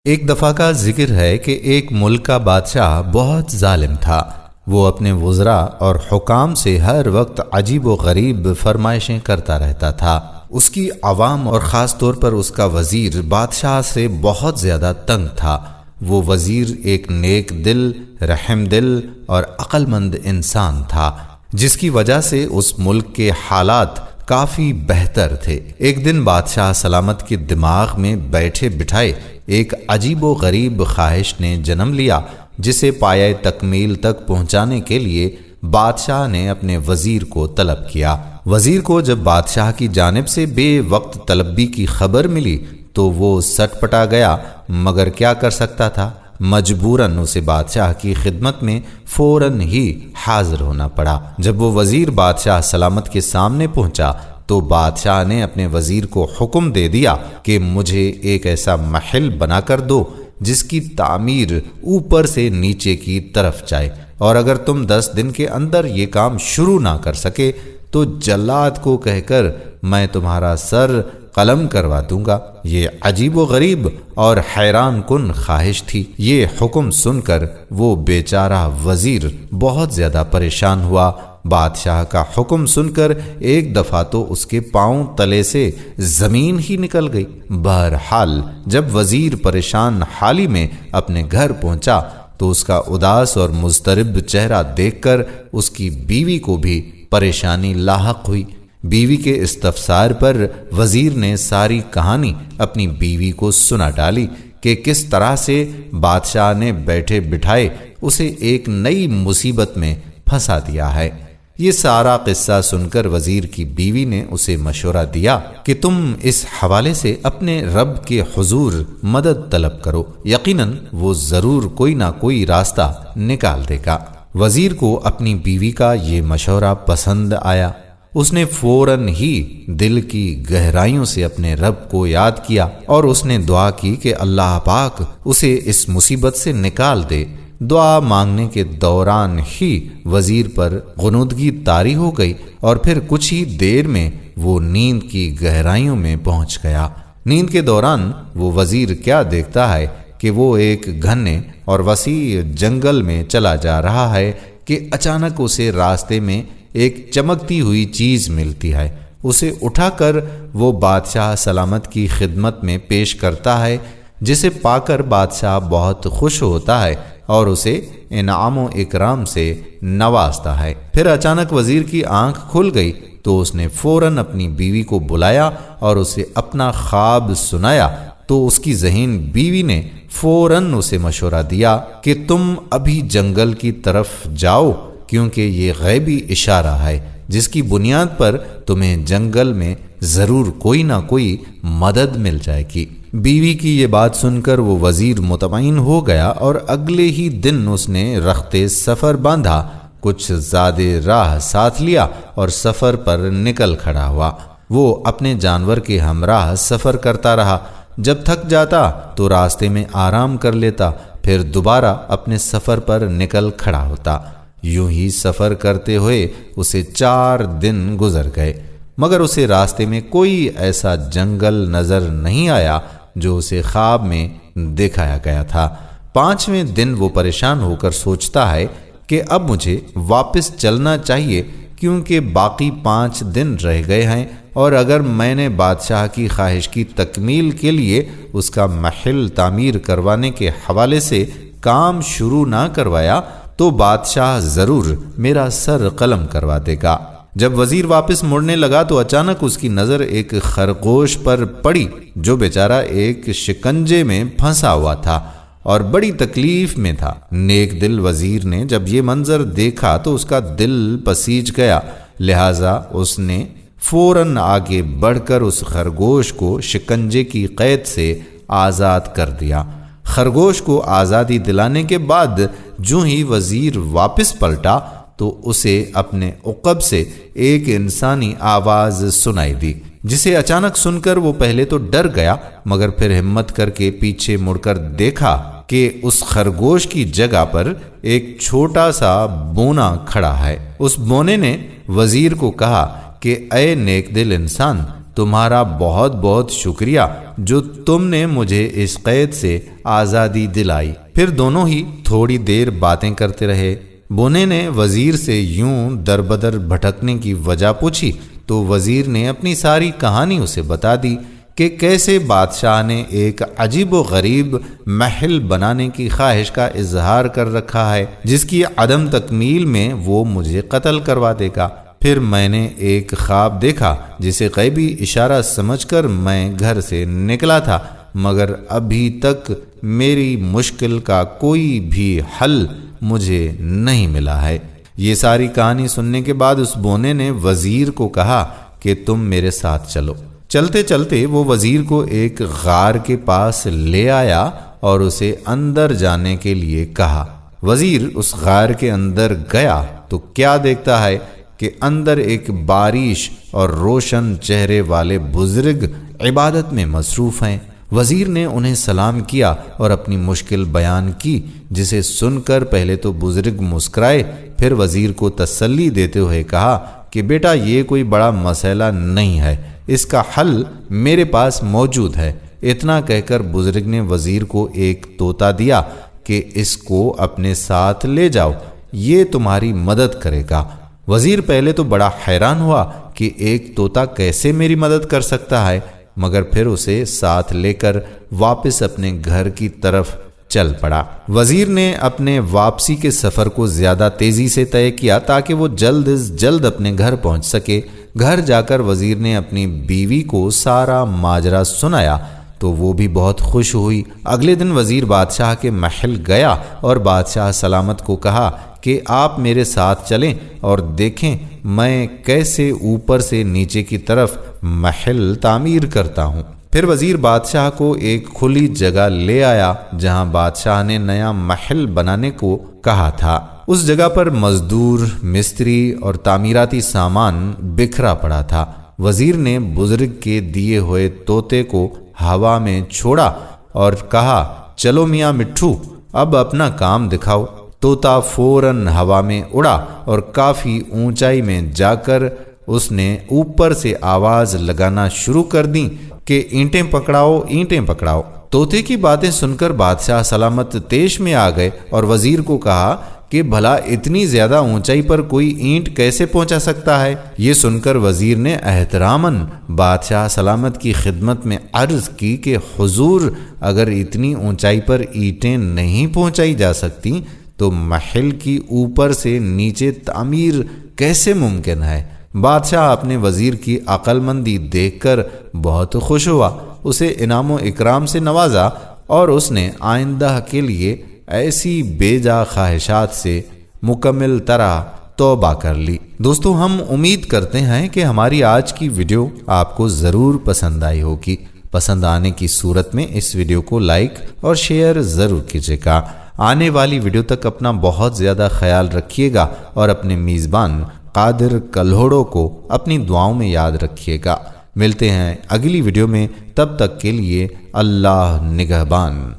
ایک دفعہ کا ذکر ہے کہ ایک ملک کا بادشاہ بہت ظالم تھا۔ وہ اپنے وزراء اور حکام سے ہر وقت عجیب و غریب فرمائشیں کرتا رہتا تھا۔ اس کی عوام اور خاص طور پر اس کا وزیر بادشاہ سے بہت زیادہ تنگ تھا۔ وہ وزیر ایک نیک دل، رحم دل اور عقل مند انسان تھا، جس کی وجہ سے اس ملک کے حالات کافی بہتر تھے۔ ایک دن بادشاہ سلامت کے دماغ میں بیٹھے بٹھائے ایک عجیب و غریب خواہش نے جنم لیا، جسے پایہ تکمیل تک پہنچانے کے لیے بادشاہ نے اپنے وزیر کو طلب کیا۔ وزیر کو جب بادشاہ کی جانب سے بے وقت طلبی کی خبر ملی تو وہ سٹ پٹا گیا، مگر کیا کر سکتا تھا؟ مجبوراً اسے بادشاہ کی خدمت میں فوراً ہی حاضر ہونا پڑا۔ جب وہ وزیر بادشاہ سلامت کے سامنے پہنچا تو بادشاہ نے اپنے وزیر کو حکم دے دیا کہ مجھے ایک ایسا محل بنا کر دو جس کی تعمیر اوپر سے نیچے کی طرف جائے، اور اگر تم 10 دن کے اندر یہ کام شروع نہ کر سکے تو جلاد کو کہہ کر میں تمہارا سر قلم کروا دوں گا۔ یہ عجیب و غریب اور حیران کن خواہش تھی۔ یہ حکم سن کر وہ بیچارہ وزیر بہت زیادہ پریشان ہوا۔ بادشاہ کا حکم سن کر ایک دفعہ تو اس کے پاؤں تلے سے زمین ہی نکل گئی۔ بہرحال جب وزیر پریشان حالی میں اپنے گھر پہنچا تو اس کا اداس اور مضطرب چہرہ دیکھ کر اس کی بیوی کو بھی پریشانی لاحق ہوئی۔ بیوی کے استفسار پر وزیر نے ساری کہانی اپنی بیوی کو سنا ڈالی کہ کس طرح سے بادشاہ نے بیٹھے بٹھائے اسے ایک نئی مصیبت میں پھنسا دیا ہے۔ یہ سارا قصہ سن کر وزیر کی بیوی نے اسے مشورہ دیا کہ تم اس حوالے سے اپنے رب کے حضور مدد طلب کرو، یقیناً وہ ضرور کوئی نہ کوئی راستہ نکال دے گا۔ وزیر کو اپنی بیوی کا یہ مشورہ پسند آیا۔ اس نے فوراً ہی دل کی گہرائیوں سے اپنے رب کو یاد کیا اور اس نے دعا کی کہ اللہ پاک اسے اس مصیبت سے نکال دے۔ دعا مانگنے کے دوران ہی وزیر پر غنودگی طاری ہو گئی اور پھر کچھ ہی دیر میں وہ نیند کی گہرائیوں میں پہنچ گیا۔ نیند کے دوران وہ وزیر کیا دیکھتا ہے کہ وہ ایک گھنے اور وسیع جنگل میں چلا جا رہا ہے کہ اچانک اسے راستے میں ایک چمکتی ہوئی چیز ملتی ہے۔ اسے اٹھا کر وہ بادشاہ سلامت کی خدمت میں پیش کرتا ہے، جسے پا کر بادشاہ بہت خوش ہوتا ہے اور اسے انعام و اکرام سے نوازتا ہے۔ پھر اچانک وزیر کی آنکھ کھل گئی تو اس نے فوراً اپنی بیوی کو بلایا اور اسے اپنا خواب سنایا تو اس کی ذہین بیوی نے فوراً اسے مشورہ دیا کہ تم ابھی جنگل کی طرف جاؤ، کیونکہ یہ غیبی اشارہ ہے جس کی بنیاد پر تمہیں جنگل میں ضرور کوئی نہ کوئی مدد مل جائے گی۔ بیوی کی یہ بات سن کر وہ وزیر مطمئن ہو گیا اور اگلے ہی دن اس نے رخت سفر باندھا، کچھ زیادہ راہ ساتھ لیا اور سفر پر نکل کھڑا ہوا۔ وہ اپنے جانور کے ہمراہ سفر کرتا رہا۔ جب تھک جاتا تو راستے میں آرام کر لیتا، پھر دوبارہ اپنے سفر پر نکل کھڑا ہوتا۔ یوں ہی سفر کرتے ہوئے اسے 4 دن گزر گئے، مگر اسے راستے میں کوئی ایسا جنگل نظر نہیں آیا جو اسے خواب میں دکھایا گیا تھا۔ 5ویں دن وہ پریشان ہو کر سوچتا ہے کہ اب مجھے واپس چلنا چاہیے، کیونکہ باقی 5 دن رہ گئے ہیں، اور اگر میں نے بادشاہ کی خواہش کی تکمیل کے لیے اس کا محل تعمیر کروانے کے حوالے سے کام شروع نہ کروایا تو بادشاہ ضرور میرا سر قلم کروا دے گا۔ جب وزیر واپس مڑنے لگا تو اچانک اس کی نظر ایک خرگوش پر پڑی جو بیچارہ ایک شکنجے میں پھنسا ہوا تھا اور بڑی تکلیف میں تھا۔ نیک دل وزیر نے جب یہ منظر دیکھا تو اس کا دل پسیج گیا، لہذا اس نے فوراً آگے بڑھ کر اس خرگوش کو شکنجے کی قید سے آزاد کر دیا۔ خرگوش کو آزادی دلانے کے بعد جو ہی وزیر واپس پلٹا تو اسے اپنے عقب سے ایک انسانی آواز سنائی دی، جسے اچانک سن کر وہ پہلے تو ڈر گیا، مگر پھر ہمت کر کے پیچھے مڑ کر دیکھا کہ اس خرگوش کی جگہ پر ایک چھوٹا سا بونا کھڑا ہے۔ اس بونے نے وزیر کو کہا کہ اے نیک دل انسان، تمہارا بہت بہت شکریہ جو تم نے مجھے اس قید سے آزادی دلائی۔ پھر دونوں ہی تھوڑی دیر باتیں کرتے رہے۔ بونے نے وزیر سے یوں دربدر بھٹکنے کی وجہ پوچھی تو وزیر نے اپنی ساری کہانی اسے بتا دی کہ کیسے بادشاہ نے ایک عجیب و غریب محل بنانے کی خواہش کا اظہار کر رکھا ہے جس کی عدم تکمیل میں وہ مجھے قتل کروا دے گا۔ پھر میں نے ایک خواب دیکھا جسے غیبی اشارہ سمجھ کر میں گھر سے نکلا تھا، مگر ابھی تک میری مشکل کا کوئی بھی حل مجھے نہیں ملا ہے۔ یہ ساری کہانی سننے کے بعد اس بونے نے وزیر کو کہا کہ تم میرے ساتھ چلو۔ چلتے چلتے وہ وزیر کو ایک غار کے پاس لے آیا اور اسے اندر جانے کے لیے کہا۔ وزیر اس غار کے اندر گیا تو کیا دیکھتا ہے کہ اندر ایک باریش اور روشن چہرے والے بزرگ عبادت میں مصروف ہیں۔ وزیر نے انہیں سلام کیا اور اپنی مشکل بیان کی، جسے سن کر پہلے تو بزرگ مسکرائے، پھر وزیر کو تسلی دیتے ہوئے کہا کہ بیٹا یہ کوئی بڑا مسئلہ نہیں ہے، اس کا حل میرے پاس موجود ہے۔ اتنا کہہ کر بزرگ نے وزیر کو ایک طوطا دیا کہ اس کو اپنے ساتھ لے جاؤ، یہ تمہاری مدد کرے گا۔ وزیر پہلے تو بڑا حیران ہوا کہ ایک طوطا کیسے میری مدد کر سکتا ہے، مگر پھر اسے ساتھ لے کر واپس اپنے گھر کی طرف چل پڑا۔ وزیر نے اپنے واپسی کے سفر کو زیادہ تیزی سے طے کیا تاکہ وہ جلد از جلد اپنے گھر پہنچ سکے۔ گھر جا کر وزیر نے اپنی بیوی کو سارا ماجرا سنایا تو وہ بھی بہت خوش ہوئی۔ اگلے دن وزیر بادشاہ کے محل گیا اور بادشاہ سلامت کو کہا کہ آپ میرے ساتھ چلیں اور دیکھیں میں کیسے اوپر سے نیچے کی طرف محل تعمیر کرتا ہوں۔ پھر وزیر بادشاہ کو ایک کھلی جگہ لے آیا جہاں بادشاہ نے نیا محل بنانے کو کہا تھا۔ اس جگہ پر مزدور، مستری اور تعمیراتی سامان بکھرا پڑا تھا۔ وزیر نے بزرگ کے دیے ہوئے طوطے کو ہوا میں چھوڑا اور کہا چلو میاں مٹھو اب اپنا کام دکھاؤ۔ طوطا فوراً ہوا میں اڑا اور کافی اونچائی میں جا کر اس نے اوپر سے آواز لگانا شروع کر دی کہ اینٹیں پکڑاؤ، اینٹیں پکڑاؤ۔ طوطے کی باتیں سن کر بادشاہ سلامت تیش میں آ گئے اور وزیر کو کہا کہ بھلا اتنی زیادہ اونچائی پر کوئی اینٹ کیسے پہنچا سکتا ہے؟ یہ سن کر وزیر نے احتراماً بادشاہ سلامت کی خدمت میں عرض کی کہ حضور اگر اتنی اونچائی پر اینٹیں نہیں پہنچائی جا سکتی تو محل کی اوپر سے نیچے تعمیر کیسے ممکن ہے؟ بادشاہ اپنے وزیر کی عقل مندی دیکھ کر بہت خوش ہوا، اسے انعام و اکرام سے نوازا اور اس نے آئندہ کے لیے ایسی بے جا خواہشات سے مکمل طرح توبہ کر لی۔ دوستو ہم امید کرتے ہیں کہ ہماری آج کی ویڈیو آپ کو ضرور پسند آئی ہوگی۔ پسند آنے کی صورت میں اس ویڈیو کو لائک اور شیئر ضرور کیجیے گا۔ آنے والی ویڈیو تک اپنا بہت زیادہ خیال رکھیے گا اور اپنے میزبان قادر کلہوڑوں کو اپنی دعاؤں میں یاد رکھیے گا۔ ملتے ہیں اگلی ویڈیو میں، تب تک کے لیے اللہ نگہبان۔